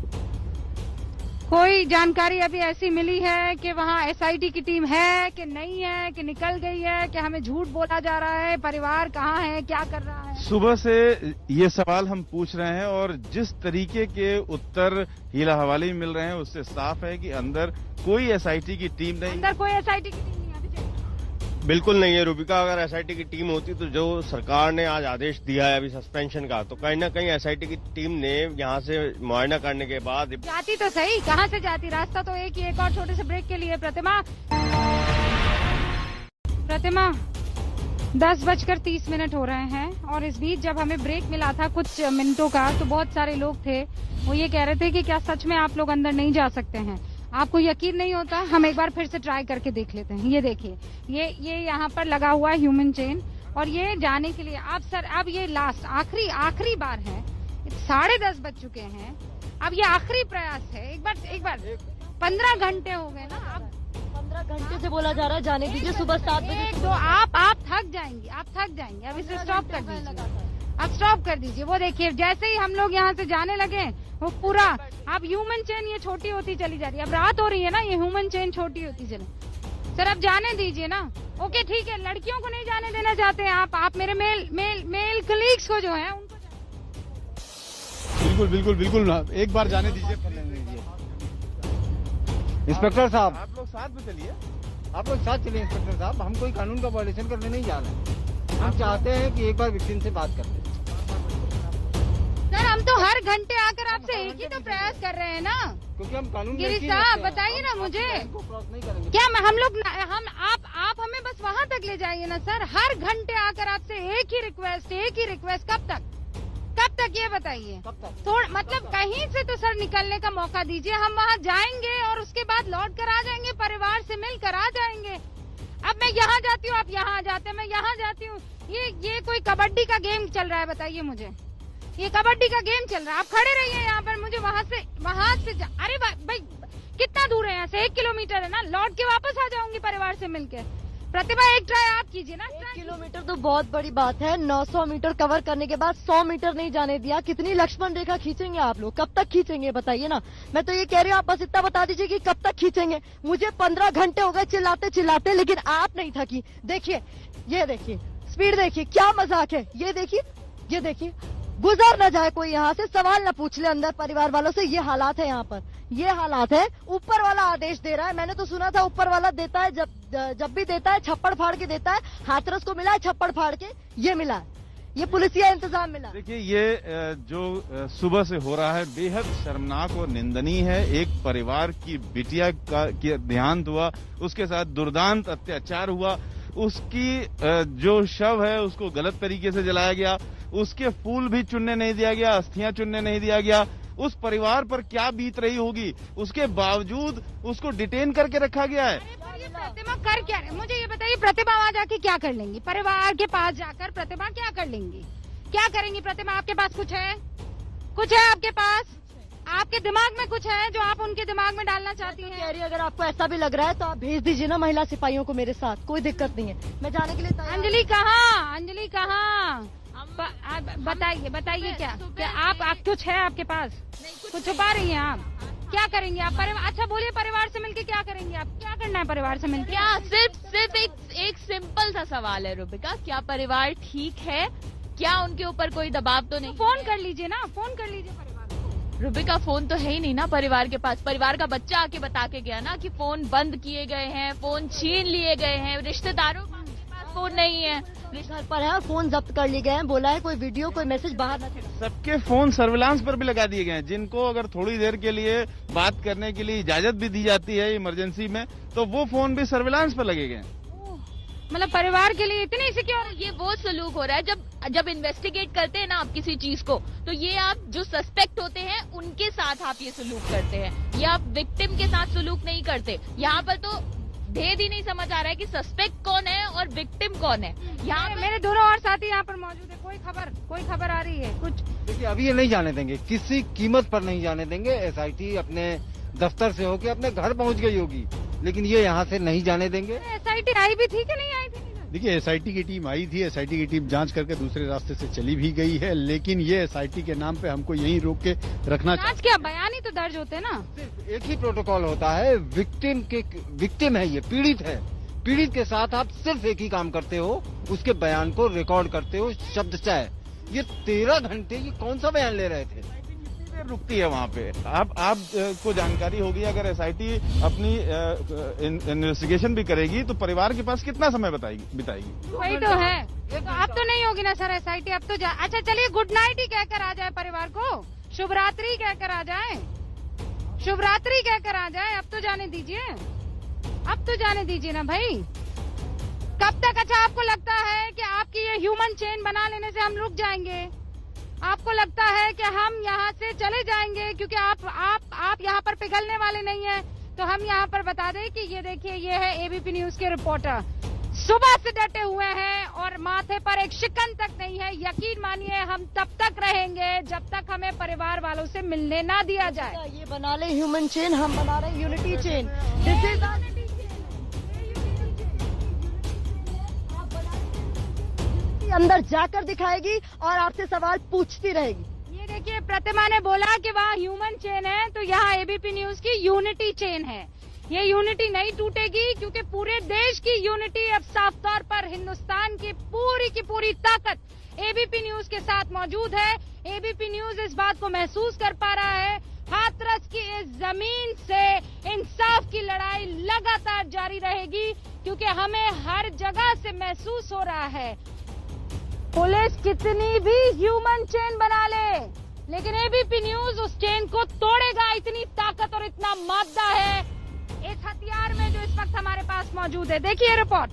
कोई जानकारी अभी ऐसी मिली है कि वहाँ एसआईटी की टीम है कि नहीं है, कि निकल गई है, कि हमें झूठ बोला जा रहा है? परिवार कहाँ है, क्या कर रहा है? सुबह से ये सवाल हम पूछ रहे हैं और जिस तरीके के उत्तर हीला हवाले में मिल रहे हैं उससे साफ है कि अंदर कोई एसआईटी की टीम नहीं। अंदर कोई एसआईटी की टीम नहीं है? बिल्कुल नहीं है रूबिका। अगर एसआईटी की टीम होती तो जो सरकार ने आज आदेश दिया है अभी सस्पेंशन का, तो कहीं ना कहीं एसआईटी की टीम ने यहाँ से मुआयना करने के बाद जाती तो सही, कहाँ से जाती? रास्ता तो एक ही, एक और छोटे से ब्रेक के लिए। प्रतिमा, प्रतिमा 10:30 हो रहे हैं और इस बीच जब हमें ब्रेक मिला था कुछ मिनटों का तो बहुत सारे लोग थे, वो ये कह रहे थे कि क्या सच में आप लोग अंदर नहीं जा सकते हैं। आपको यकीन नहीं होता, हम एक बार फिर से ट्राई करके देख लेते हैं। ये देखिए, ये यहाँ पर लगा हुआ है ह्यूमन चेन और ये जाने के लिए आप सर अब ये लास्ट आखिरी बार है। 10:30 बज चुके हैं, अब ये आखिरी प्रयास है। एक बार 15 घंटे हो गए ना, अब 15 घंटे से बोला जा रहा है जाने दीजिए, सुबह 7 बजे। तो आप थक जाएंगे। अब इसे स्टॉप कर दीजिए, अब स्टॉप कर दीजिए। वो देखिए जैसे ही हम लोग यहाँ से जाने लगे वो पूरा अब ह्यूमन चेन ये छोटी होती चली जा रही है। अब रात हो रही है ना, ये ह्यूमन चेन छोटी होती चले। सर अब जाने दीजिए ना। ओके ठीक है, लड़कियों को नहीं जाने देना चाहते हैं आप मेरे मेल कलीग्स को जो है उनको बिल्कुल एक बार जाने दीजिए। इंस्पेक्टर साहब, आप लोग साथ में चलिए। आप लोग साथ चलिए इंस्पेक्टर साहब, हम कोई कानून का वायलेशन करने नहीं जा रहे। हम चाहते हैं कि एक बार विक्टिम से बात करते हैं। सर हम तो हर घंटे आकर आपसे एक ही तो प्रयास कर रहे हैं ना, क्योंकि हम कानून गिरीश साहब बताइए ना मुझे क्या आप हमें बस वहाँ तक ले जाइए ना सर। हर घंटे आकर आपसे एक ही रिक्वेस्ट कब तक ये बताइए। थोड़ा मतलब कहीं से तो सर निकलने का मौका दीजिए। हम वहाँ जाएंगे और उसके बाद लौट कर आ जाएंगे, परिवार से मिलकर आ जाएंगे। अब मैं यहाँ जाती हूँ, आप यहाँ जाते हैं, मैं यहाँ जाती हूँ। ये कोई कबड्डी का गेम चल रहा है, बताइए मुझे। ये कबड्डी का गेम चल रहा है। आप खड़े रहिए यहाँ पर, मुझे वहाँ से अरे भाई कितना दूर है यहाँ से? 1 किलोमीटर है ना, लौट के वापस आ जाऊंगी परिवार से मिलके। प्रतिभा एक ट्राई आप कीजिए ना। 1 किलोमीटर तो बहुत बड़ी बात है। 900 मीटर कवर करने के बाद 100 मीटर नहीं जाने दिया। कितनी लक्ष्मण रेखा खींचेंगे आप लोग? कब तक खींचेंगे बताइए ना। मैं तो ये कह रही हूँ, आप बस इतना बता दीजिए कि कब तक खींचेंगे। मुझे 15 घंटे हो गए चिल्लाते, लेकिन आप नहीं थकी। देखिए, ये देखिए स्पीड, देखिए क्या मजाक है। ये देखिए गुजर न जाए कोई यहाँ से, सवाल न पूछ ले अंदर परिवार वालों से। ये हालात है यहाँ पर, ये हालात है। ऊपर वाला आदेश दे रहा है। मैंने तो सुना था ऊपर वाला देता है, जब भी देता है छप्पड़ फाड़ के देता है। हाथरस को मिला है छप्पड़ फाड़ के, ये मिला है, ये पुलिसिया इंतजाम मिला। देखिए ये जो सुबह से हो रहा है बेहद शर्मनाक और निंदनीय है। एक परिवार की बिटिया का देहांत हुआ, उसके साथ दुर्दांत अत्याचार हुआ, उसकी जो शव है उसको गलत तरीके से जलाया गया, उसके फूल भी चुनने नहीं दिया गया, अस्थियां चुनने नहीं दिया गया। उस परिवार पर क्या बीत रही होगी, उसके बावजूद उसको डिटेन करके रखा गया है। प्रतिमा कर क्या रहे? मुझे ये बताइए, प्रतिमा वहाँ जाके क्या कर लेंगी? परिवार के पास जाकर प्रतिमा क्या कर लेंगी? क्या करेंगी प्रतिमा? आपके पास कुछ है आपके पास? आपके दिमाग में कुछ है जो आप उनके दिमाग में डालना चाहती हैं? कह रही अगर आपको ऐसा भी लग रहा है तो आप भेज दीजिए ना महिला सिपाहियों को मेरे साथ, कोई दिक्कत नहीं है, मैं जाने के लिए तैयार। अंजलि कहाँ? बताइए क्या आप कुछ है आपके पास? कुछ छुपा रही हैं आप? क्या करेंगे आप? अच्छा बोलिए, परिवार से मिलके क्या करेंगे आप? क्या करना है परिवार से मिलके? क्या सिर्फ एक सिंपल सा सवाल है रूबिका, क्या परिवार ठीक है? क्या उनके ऊपर कोई दबाव तो नहीं? फोन कर लीजिए ना, फोन कर लीजिए परिवार को। रूबिका फोन तो है ही नहीं ना परिवार के पास। परिवार का बच्चा आके बता के गया ना कि फोन बंद किए गए हैं, फोन छीन लिए गए हैं, रिश्तेदारों के पास फोन नहीं है, घर पर है और फोन जब्त कर लिए गए हैं। बोला है कोई वीडियो कोई मैसेज बाहर न चले। सबके फोन सर्विलांस पर भी लगा दिए गए हैं। जिनको अगर थोड़ी देर के लिए बात करने के लिए इजाजत भी दी जाती है इमरजेंसी में, तो वो फोन भी सर्विलांस पर लगे गए हैं। मतलब परिवार के लिए इतनी सिक्योर। ये वो सलूक हो रहा है जब इन्वेस्टिगेट करते हैं ना आप किसी चीज को, तो ये आप जो सस्पेक्ट होते हैं उनके साथ आप ये सलूक करते हैं, ये आप विक्टिम के साथ सलूक नहीं करते। यहाँ पर तो भेद ही नहीं समझ आ रहा है कि सस्पेक्ट कौन है और विक्टिम कौन है। यहाँ मेरे दोनों और साथी यहाँ पर मौजूद है, कोई खबर आ रही है कुछ? देखिए अभी ये नहीं जाने देंगे, किसी कीमत पर नहीं जाने देंगे। एसआईटी अपने दफ्तर से होकर अपने घर पहुंच गई होगी, लेकिन ये यहाँ से नहीं जाने देंगे। एसआईटी आई भी थी कि नहीं आई थी? देखिए एसआईटी की टीम आई थी, एसआईटी की टीम जांच करके दूसरे रास्ते से चली भी गई है, लेकिन ये एसआईटी के नाम पे हमको यहीं रोक के रखना चाहिए। क्या बयान ही तो दर्ज होते हैं ना? सिर्फ एक ही प्रोटोकॉल होता है, विक्टिम है, ये पीड़ित है, पीड़ित के साथ आप सिर्फ एक ही काम करते हो, उसके बयान को रिकॉर्ड करते हो शब्दशः। ये 13 घंटे ये कौन सा बयान ले रहे थे? रुकती है वहाँ पे। आप को जानकारी होगी, अगर एसआईटी अपनी इन्वेस्टिगेशन भी करेगी तो परिवार के पास कितना समय बिताएगी? वही तो है। तो अब तो नहीं होगी ना सर एसआईटी, अब तो अच्छा चलिए गुड नाइट ही कहकर आ जाए परिवार को, शुभ रात्रि कहकर आ जाए, शुभ रात्रि कहकर आ जाए। अब तो जाने दीजिए, अब तो जाने दीजिए ना भाई। कब ह्यूमन चेन बना लेने से हम रुक जाएंगे? आपको लगता है कि हम यहाँ से चले जाएंगे क्योंकि आप यहाँ पर पिघलने वाले नहीं हैं? तो हम यहाँ पर बता दें कि ये देखिए, ये है एबीपी न्यूज के रिपोर्टर, सुबह से डटे हुए हैं और माथे पर एक शिकन तक नहीं है। यकीन मानिए हम तब तक रहेंगे जब तक हमें परिवार वालों से मिलने ना दिया जाए। ये बना ले ह्यूमन चेन, हम बना रहे हैं यूनिटी चेन। अंदर जाकर दिखाएगी और आपसे सवाल पूछती रहेगी। ये देखिए, प्रतिमा ने बोला कि वहाँ ह्यूमन चेन है, तो यहाँ एबीपी न्यूज की यूनिटी चेन है। ये यूनिटी नहीं टूटेगी क्योंकि पूरे देश की यूनिटी अब साफ तौर पर हिंदुस्तान की पूरी ताकत एबीपी न्यूज के साथ मौजूद है। एबीपी न्यूज इस बात को महसूस कर पा रहा है। हाथरस की इस जमीन से इंसाफ की लड़ाई लगातार जारी रहेगी क्योंकि हमें हर जगह से महसूस हो रहा है, पुलिस कितनी भी ह्यूमन चेन बना ले लेकिन एबीपी न्यूज उस चेन को तोड़ेगा। इतनी ताकत और इतना मादा है इस हथियार में जो इस वक्त हमारे पास मौजूद है। देखिए रिपोर्ट।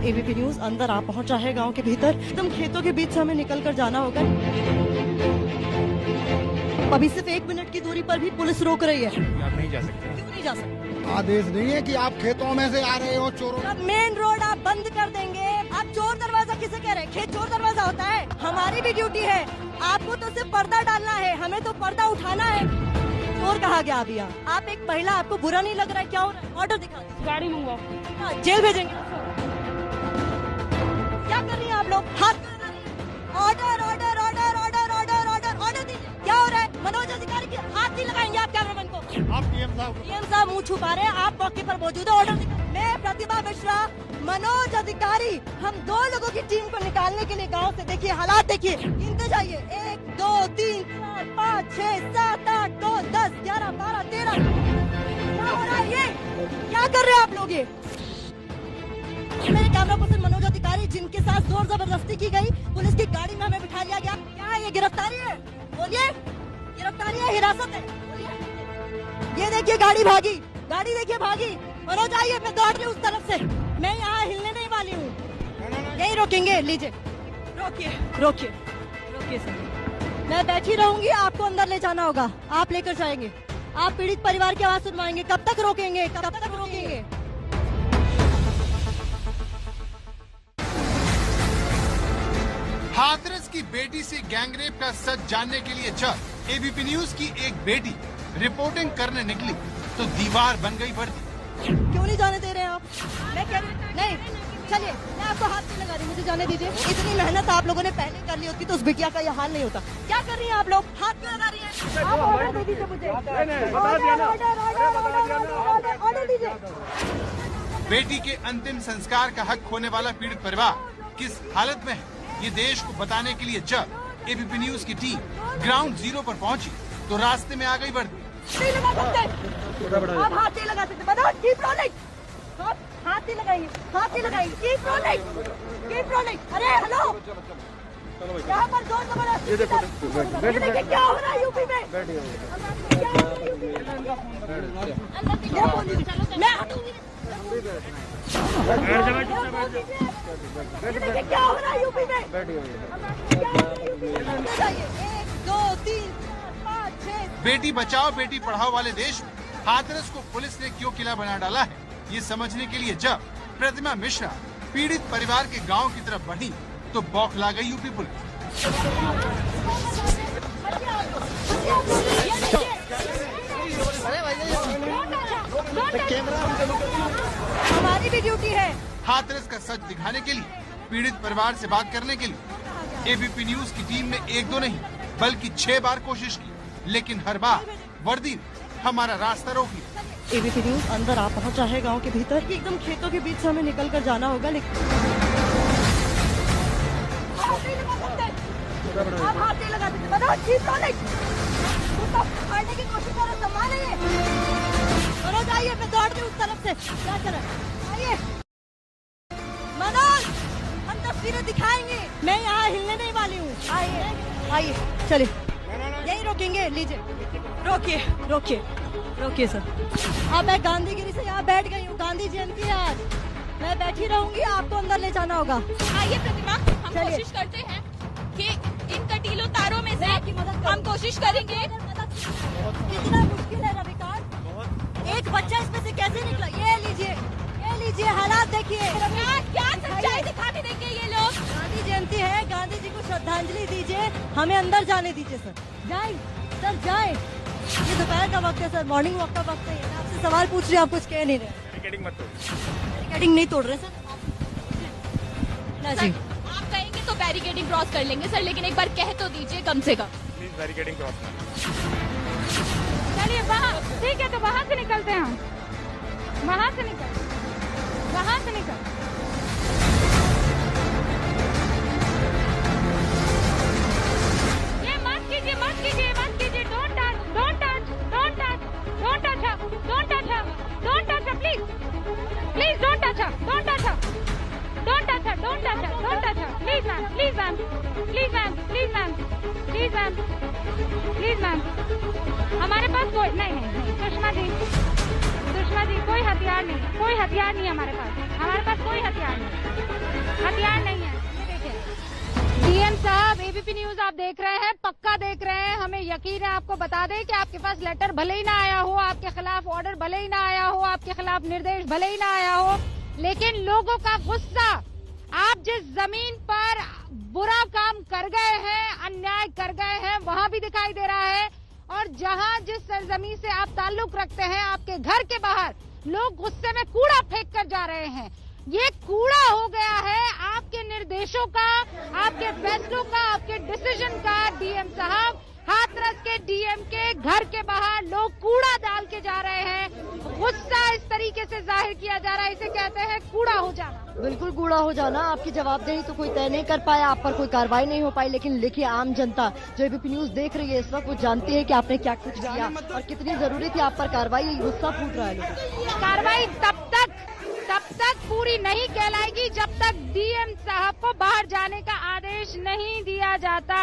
एबीपी न्यूज अंदर आ पहुंचा है गांव के भीतर। एकदम खेतों के बीच से हमें निकल कर जाना होगा। अभी सिर्फ 1 मिनट की दूरी पर भी पुलिस रोक रही है। आप नहीं जा सकते। क्यों नहीं जा सकते? आदेश नहीं है कि आप खेतों में से आ रहे हो चोरों। अब मेन रोड आप बंद कर देंगे। आप चोर दरवाजा किसे कह रहे हैं? खेत चोर दरवाजा होता है? हमारी भी ड्यूटी है। आपको तो सिर्फ पर्दा डालना है, हमें तो पर्दा उठाना है। चोर कहा गया अभी आप एक महिला, आपको बुरा नहीं लग रहा है? क्या हो रहा है? ऑर्डर दिखा, गाड़ी मंगवाओ, जेल भेजेंगे। क्या कर रही हैं आप लोग? हाथ order order order order order order order दीजिए। क्या हो रहा है? मनोज अधिकारी के हाथ नहीं लगाएंगे आप कैमरामैन को। आप पीएम साहब मुंह छुपा रहे हैं। आप मौके पर मौजूद है। ऑर्डर दिखा। मैं प्रतिभा मिश्रा, मनोज अधिकारी, हम 2 लोगों की टीम को निकालने के लिए गांव से, देखिए हालात देखिए, गिनते जाइए 1 2 3 4 5 6 7 8 9 10 11 12 13। क्या हो रहा है ये? क्या कर रहे हैं आप लोग? ये मेरे कैमरा पर्सन मनोज अधिकारी, जिनके साथ जोर जबरदस्ती की गई, पुलिस की गाड़ी में हमें बिठा लिया गया। क्या है ये? गिरफ्तारी है? बोलिए, गिरफ्तारी है, हिरासत है? बोलिए। ये देखिए गाड़ी भागी, गाड़ी देखिए भागी। मनोज आइए, मैं दौड़ रही हूँ उस तरफ से। मैं यहाँ हिलने नहीं वाली हूँ। यही रोकेंगे? लीजिए, रोकिए रोकिए रोकिए सर। मैं बैठी रहूंगी, आपको अंदर ले जाना होगा, आप लेकर जाएंगे। आप पीड़ित परिवार की आवाज सुनवाएंगे। कब तक रोकेंगे? कब तक रोकेंगे? हाथरस की बेटी से गैंगरेप का सच जानने के लिए जब एबीपी न्यूज की एक बेटी रिपोर्टिंग करने निकली तो दीवार बन गई वर्दी। क्यों नहीं जाने दे रहे हैं आप? मैं कह नहीं, चलिए मैं आपको हाथ नहीं लगा रही, मुझे जाने दीजिए। इतनी मेहनत आप लोगों ने पहले कर ली होती तो उस बिटिया का यह हाल नहीं होता। क्या कर रही हैं आप लोग? हाथ क्यों लगा रही हैं? आप ऑर्डर दे दीजिए मुझे। ऑर्डर दीजिए। बेटी के अंतिम संस्कार का हक खोने वाला पीड़ित परिवार किस हालत में है, ये देश को बताने के लिए जब एबीपी न्यूज की टीम ग्राउंड जीरो पर पहुंची तो रास्ते में आ गई वर्दी। नहीं लगा सकते आप, हाथ नहीं लगा सकते। बताओ, कीप रोलिंग। हाथ नहीं लगाएंगे, हाथ नहीं लगाएंगे। Keep rolling, keep rolling. अरे हेलो, यहाँ पर जोर जबरदस्ती। ये देखिए क्या हो रहा है यूपी में। क्या हो रहा है यूपी में? मैं हटूंगी। देखिए क्या हो रहा है यूपी में। 1 2 3 4 5 6। बेटी बचाओ बेटी पढ़ाओ वाले देश में हाथरस को पुलिस ने क्यों किला बना डाला है, ये समझने के लिए जब प्रतिमा मिश्रा पीड़ित परिवार के गांव की तरफ बढ़ी तो बौखला गई यूपी पुलिस। हमारी भी ड्यूटी है। हाथरस का सच दिखाने के लिए, पीड़ित परिवार से बात करने के लिए एबीपी न्यूज की टीम ने 1 2 नहीं बल्कि 6 बार कोशिश की, लेकिन हर बार वर्दी हमारा रास्ता रोक लिया। एबीपी न्यूज अंदर आ पहुंचा है गांव के भीतर। एकदम खेतों के बीच से हमें निकल कर जाना होगा, लेकिन आप हाथ नहीं लगा सकते। बताओ, कीप रोलिंग। फाड़ने की कोशिश कर रहे, सम्मान है ये। मनोज आइए, मैं दौड़ रही हूँ उस तरफ से। क्या कर रहे हैं? आइए मनोज, हम तस्वीरें दिखाएंगे। मैं यहाँ हिलने नहीं वाली हूँ। आइए आइए, चलिए यही रोकेंगे। लीजिए, रोकिए रोकिए रोकिए सर। अब मैं गांधीगिरी से यहाँ बैठ गई हूँ। गांधी जयंती आज मैं बैठ बैठी रहूंगी, आपको अंदर ले जाना होगा। आइए प्रतिमा, हम कोशिश करते हैं कि इन कटीलों तारों में से हम कोशिश करेंगे। कितना मुश्किल है रविकांत, एक बच्चा इसमें से कैसे निकला? ये लीजिए हालात देखिए। क्या सच्चाई दिखाने देंगे ये लोग? गांधी जयंती है, गांधी जी को श्रद्धांजलि दीजिए, हमें अंदर जाने दीजिए सर। जाए सर जाए, ये दोपहर का वक्त है सर, मॉर्निंग वॉक का वक्त है। मैं आपसे सवाल पूछ रही हूँ, आप कुछ कह नहीं रहे। बैरिकेडिंग नहीं तोड़ रहे सर ना जी? आप कहेंगे तो बैरिकेडिंग क्रॉस कर लेंगे सर, लेकिन एक बार कह तो दीजिए कम से कम। प्लीज बैरिकेडिंग क्रॉस चलिए वहाँ, ठीक है, तो वहाँ से निकलते हैं हम, वहाँ से निकल। ये मत कीजिए, don't touch please, don't touch, please ma'am, हमारे पास कोई नहीं, सुषमा जी कोई हथियार नहीं हमारे पास कोई हथियार नहीं है। ये देखिए डीएम साहब, एबीपी न्यूज आप देख रहे हैं, पक्का देख रहे हैं, हमें यकीन है। आपको बता दें कि आपके पास लेटर भले ही ना आया हो, आपके खिलाफ ऑर्डर भले ही ना आया हो, आपके खिलाफ निर्देश भले ही ना आया हो, लेकिन लोगों का गुस्सा आप जिस जमीन पर बुरा काम कर गए हैं, अन्याय कर गए हैं, वहां भी दिखाई दे रहा है। और जहां जिस सरजमीन से आप ताल्लुक रखते हैं, आपके घर के बाहर लोग गुस्से में कूड़ा फेंक कर जा रहे हैं। ये कूड़ा हो गया है आपके निर्देशों का, आपके फैसलों का, आपके डिसीजन का। डीएम साहब, हाथरस के डीएम के घर के बाहर लोग कूड़ा डाल के जा रहे हैं। गुस्सा इस तरीके से जाहिर किया जा रहा है, इसे कहते हैं कूड़ा हो जाना। बिल्कुल कूड़ा हो जाना। आपकी जवाबदेही तो कोई तय नहीं कर पाया, आप पर कोई कार्रवाई नहीं हो पाई, लेकिन देखिए आम जनता जो एबीपी न्यूज देख रही है इस वक्त, वो जानती है कि आपने क्या कुछ किया और कितनी जरूरी थी आप पर कार्रवाई। गुस्सा फूट रहा है लोगों को। कार्रवाई तब तक पूरी नहीं कहलाएगी जब तक डीएम साहब को बाहर जाने का आदेश नहीं दिया जाता।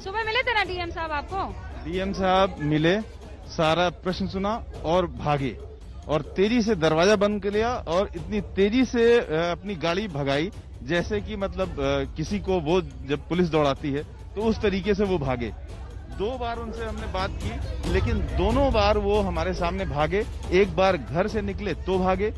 सुबह मिले थे ना डीएम साहब आपको? डीएम साहब मिले, सारा प्रश्न सुना और भागे, और तेजी से दरवाजा बंद कर लिया और इतनी तेजी से अपनी गाड़ी भगाई जैसे कि मतलब किसी को वो जब पुलिस दौड़ाती है तो उस तरीके से वो भागे। 2 बार उनसे हमने बात की, लेकिन दोनों बार वो हमारे सामने भागे। एक बार घर से निकले तो भागे,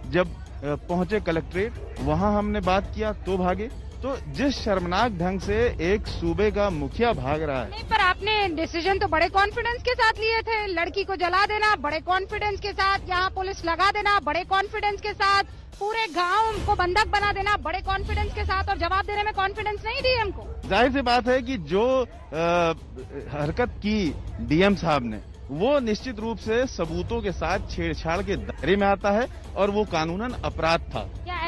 जब पहुंचे कलेक्ट्रेट वहां हमने बात किया तो भागे। तो जिस शर्मनाक ढंग से एक सूबे का मुखिया भाग रहा है। नहीं, पर आपने डिसीजन तो बड़े कॉन्फिडेंस के साथ लिए थे। लड़की को जला देना बड़े कॉन्फिडेंस के साथ, यहाँ पुलिस लगा देना बड़े कॉन्फिडेंस के साथ, पूरे गांव को बंधक बना देना बड़े कॉन्फिडेंस के साथ, और जवाब देने में कॉन्फिडेंस नहीं डीएम को। जाहिर सी बात है कि जो हरकत की डीएम साहब ने, वो निश्चित रूप से सबूतों के साथ छेड़छाड़ के दायरे में आता है और वो कानूनन अपराध था। क्या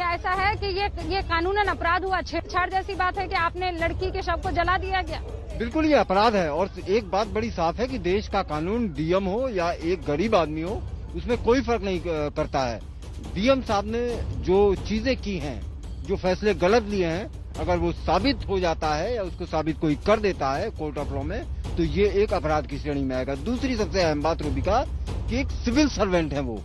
ऐसा है कि ये कानूनन अपराध हुआ? छेड़छाड़ जैसी बात है कि आपने लड़की के शव को जला दिया गया। बिल्कुल ये अपराध है। और एक बात बड़ी साफ है कि देश का कानून डीएम हो या एक गरीब आदमी हो, उसमें कोई फर्क नहीं करता है। डीएम साहब ने जो चीजें की हैं, जो फैसले गलत लिए हैं, अगर वो साबित हो जाता है या उसको साबित कोई कर देता है कोर्ट ऑफ लॉ में, तो ये एक अपराध की श्रेणी में आएगा। दूसरी सबसे अहम बात रूबिका, कि एक सिविल सर्वेंट है वो,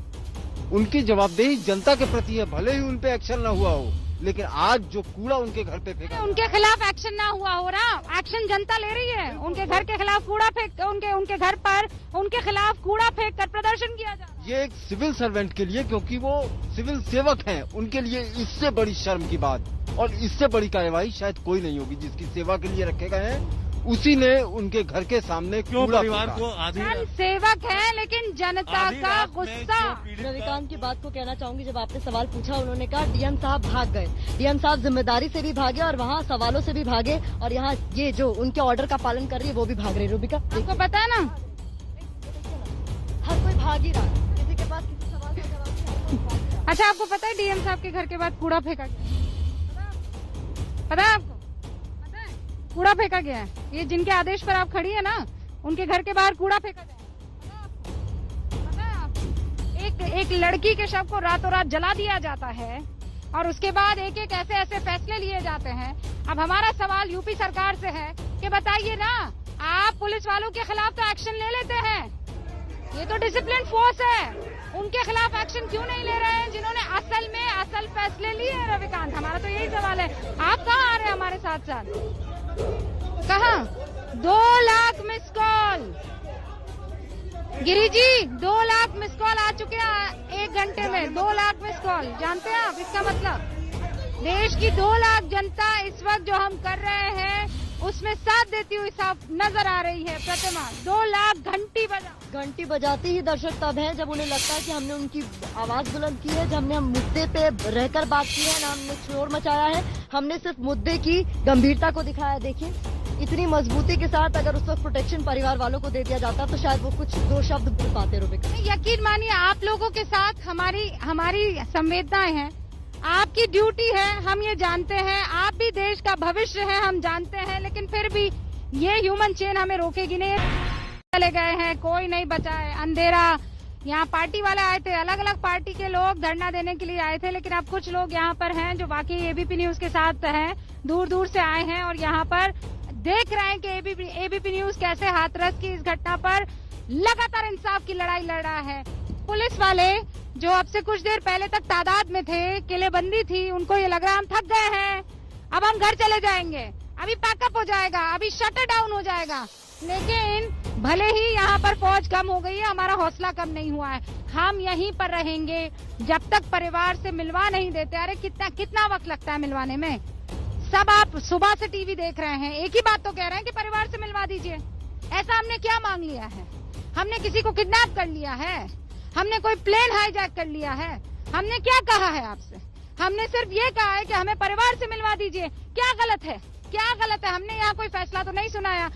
उनकी जवाबदेही जनता के प्रति है। भले ही उन पे एक्शन न हुआ हो, लेकिन आज जो कूड़ा उनके घर पे फेंका, उनके खिलाफ एक्शन ना हुआ हो ना, एक्शन जनता ले रही है। उनके घर के खिलाफ कूड़ा फेंक, उनके घर पर उनके खिलाफ कूड़ा फेंक कर प्रदर्शन किया जा रहा है। ये एक सिविल सर्वेंट के लिए, क्योंकि वो सिविल सेवक हैं, उनके लिए इससे बड़ी शर्म की बात और इससे बड़ी कार्यवाही शायद कोई नहीं होगी। जिसकी सेवा के लिए रखे गए हैं, उसी ने उनके घर के सामने क्यों परिवार को आधी सेवक है, लेकिन जनता का गुस्सा। रविकांत की बात को कहना चाहूंगी, जब आपने सवाल पूछा उन्होंने कहा डीएम साहब भाग गए। डीएम साहब जिम्मेदारी से भी भागे और वहाँ सवालों से भी भागे, और यहाँ ये जो उनके ऑर्डर का पालन कर रही है वो भी भाग रही है। रूबिका, आपको पता है ना, हर कोई भाग ही रहा, किसी के पास किसी सवाल का जवाब। अच्छा, आपको पता है डीएम साहब के घर के बाद कूड़ा फेंका गया? पता है आपको? कूड़ा फेंका गया है। ये जिनके आदेश पर आप खड़ी है ना, उनके घर के बाहर कूड़ा फेंका गया। पता है आपको? एक लड़की के शव को रातों रात जला दिया जाता है और उसके बाद एक एक ऐसे फैसले लिए जाते हैं। अब हमारा सवाल यूपी सरकार से है कि बताइए ना, आप पुलिस वालों के खिलाफ तो एक्शन ले लेते हैं, ये तो डिसिप्लिन फोर्स है, उनके खिलाफ एक्शन क्यों नहीं ले रहे हैं जिन्होंने फैसले लिए हैं रविकांत? हमारा तो यही सवाल है। आप कहाँ आ रहे हैं हमारे साथ साथ? कहाँ? 2 lakh miss call Giri ji, 2 lakh miss call आ चुके हैं 1 घंटे में। 2 लाख मिस कॉल, जानते हैं आप इसका मतलब? देश की 2 लाख जनता इस वक्त जो हम कर रहे हैं उसमें साथ देती हुई साफ नजर आ रही है। प्रतिमा, 2 लाख घंटी बजाती ही दर्शक तब हैं जब उन्हें लगता है कि हमने उनकी आवाज बुलंद की है, जब हमने मुद्दे पे रहकर बात की है, ना हमने शोर मचाया है, हमने सिर्फ मुद्दे की गंभीरता को दिखाया। देखिए, इतनी मजबूती के साथ अगर उस वक्त प्रोटेक्शन परिवार वालों को दे दिया जाता तो शायद वो कुछ 2 शब्द बोल पाते। रुबिका, यकीन मानिए आप लोगों के साथ हमारी संवेदनाएं हैं। आपकी ड्यूटी है, हम ये जानते हैं। आप भी देश का भविष्य है, हम जानते हैं। लेकिन फिर भी ये ह्यूमन चेन हमें रोकेगी नहीं। चले गए हैं, कोई नहीं बचा है। अंधेरा, यहाँ पार्टी वाले आए थे, अलग अलग पार्टी के लोग धरना देने के लिए आए थे। लेकिन अब कुछ लोग यहाँ पर हैं जो वाकई एबीपी न्यूज के साथ हैं, दूर दूर से आए हैं और यहाँ पर देख रहे हैं कि एबीपी न्यूज कैसे हाथरस की इस घटना पर लगातार इंसाफ की लड़ाई लड़ रहा है। पुलिस वाले जो अब से कुछ देर पहले तक तादाद में थे, किलेबंदी थी, उनको ये लग रहा है हम थक गए हैं, अब हम घर चले जाएंगे, अभी पैकअप हो जाएगा, अभी शटर डाउन हो जाएगा। लेकिन भले ही यहाँ पर फौज कम हो गई है, हमारा हौसला कम नहीं हुआ है। हम यहीं पर रहेंगे जब तक परिवार से मिलवा नहीं देते। अरे कितना वक्त लगता है मिलवाने में? सब आप सुबह से टीवी देख रहे हैं, एक ही बात तो कह रहे हैं कि परिवार से मिलवा दीजिए। ऐसा हमने क्या मांग लिया है? हमने किसी को किडनैप कर लिया है? हमने कोई प्लेन हाईजैक कर लिया है? हमने क्या कहा है आपसे? हमने सिर्फ ये कहा है कि हमें परिवार से मिलवा दीजिए। क्या गलत है? क्या गलत है? हमने यहाँ कोई फैसला तो नहीं सुनाया।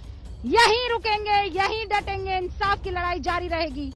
यहीं रुकेंगे, यहीं डटेंगे, इंसाफ की लड़ाई जारी रहेगी।